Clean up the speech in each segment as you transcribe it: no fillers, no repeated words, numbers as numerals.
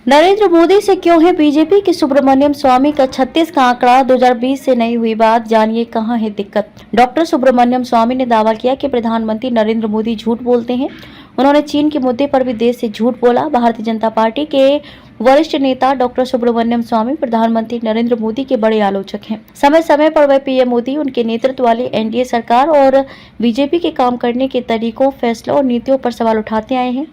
नरेंद्र मोदी से क्यों है बीजेपी के सुब्रमण्यम स्वामी का 36 का आंकड़ा 2020 से नहीं हुई बात, जानिए कहां है दिक्कत। डॉक्टर सुब्रमण्यम स्वामी ने दावा किया कि प्रधानमंत्री नरेंद्र मोदी झूठ बोलते हैं। उन्होंने चीन के मुद्दे पर भी देश से झूठ बोला। भारतीय जनता पार्टी के वरिष्ठ नेता डॉक्टर सुब्रमण्यम स्वामी प्रधानमंत्री नरेंद्र मोदी के बड़े आलोचक हैं। समय समय पर वह पीएम मोदी, उनके नेतृत्व वाली एनडीए सरकार और बीजेपी के काम करने के तरीकों, फैसलों और नीतियों पर सवाल उठाते आए हैं।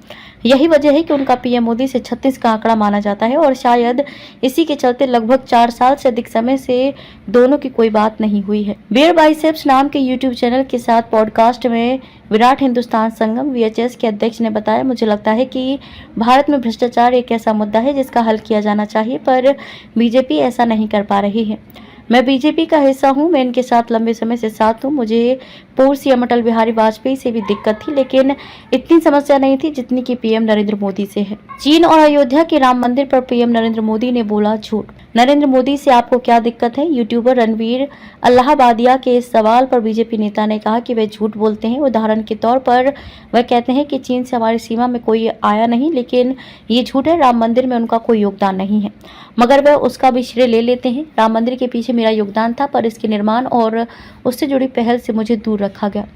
यही वजह है कि उनका पीएम मोदी से 36 का आंकड़ा माना जाता है और शायद इसी के चलते लगभग 4 साल से अधिक समय से दोनों की कोई बात नहीं हुई है। बियर बाइसेप्स नाम के यूट्यूब चैनल के साथ पॉडकास्ट में विराट हिंदुस्तान संगम वीएचएस के अध्यक्ष ने बताया, मुझे लगता है कि भारत में भ्रष्टाचार एक ऐसा मुद्दा है जिसका हल किया जाना चाहिए, पर बीजेपी ऐसा नहीं कर पा रही है। मैं बीजेपी का हिस्सा हूं, मैं इनके साथ लंबे समय से साथ हूं। मुझे पूर्व सीएम अटल बिहारी वाजपेयी से भी दिक्कत थी, लेकिन इतनी समस्या नहीं थी जितनी कि पीएम नरेंद्र मोदी से है। चीन और अयोध्या के राम मंदिर पर पीएम नरेंद्र मोदी ने बोला झूठ। नरेंद्र मोदी से आपको क्या दिक्कत है? यूट्यूबर रणवीर अल्लाहाबादिया के इस सवाल पर बीजेपी नेता ने कहा कि वे झूठ बोलते हैं। उदाहरण के तौर पर वह कहते हैं कि चीन से हमारी सीमा में कोई आया नहीं, लेकिन ये झूठ है। राम मंदिर में उनका कोई योगदान नहीं है, मगर वह उसका भी श्रेय ले लेते हैं। राम मंदिर के पीछे मेरा योगदान था, पर इसके निर्माण और उससे जुड़ी पहल से मुझे दूर रखा गया।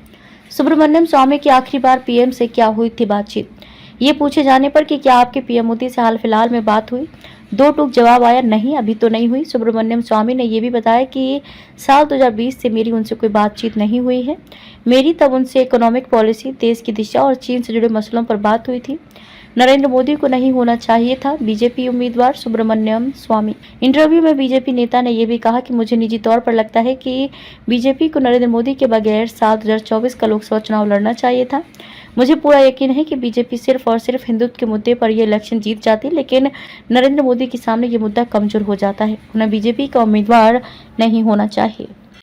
सुब्रमण्यम स्वामी की आखिरी बार पीएम से क्या हुई थी बातचीत? ये पूछे जाने पर कि क्या आपके पीएम मोदी से हाल फिलहाल में बात हुई, दो टूक जवाब आया, नहीं अभी तो नहीं हुई। सुब्रमण्यम स्वामी ने यह भी बताया कि साल 2020 से मेरी उनसे कोई बातचीत नहीं हुई है। मेरी तब उनसे इकोनॉमिक पॉलिसी, देश की दिशा और चीन से जुड़े मसलों पर बात हुई थी। नरेंद्र मोदी को नहीं होना चाहिए था। बीजेपी उम्मीदवार सुब्रमण्यम स्वामी। इंटरव्यू में बीजेपी नेता ने यह भी कहा कि मुझे निजी तौर पर लगता है कि बीजेपी को नरेंद्र मोदी के बगैर साल 2024 का लोकसभा चुनाव लड़ना चाहिए था। मुझे पूरा यकीन है कि बीजेपी सिर्फ और सिर्फ हिंदुत्व के मुद्दे पर यह इलेक्शन जीत जाती, लेकिन नरेंद्र मोदी के सामने ये मुद्दा कमजोर हो जाता है। उन्हें बीजेपी का उम्मीदवार नहीं होना चाहिए।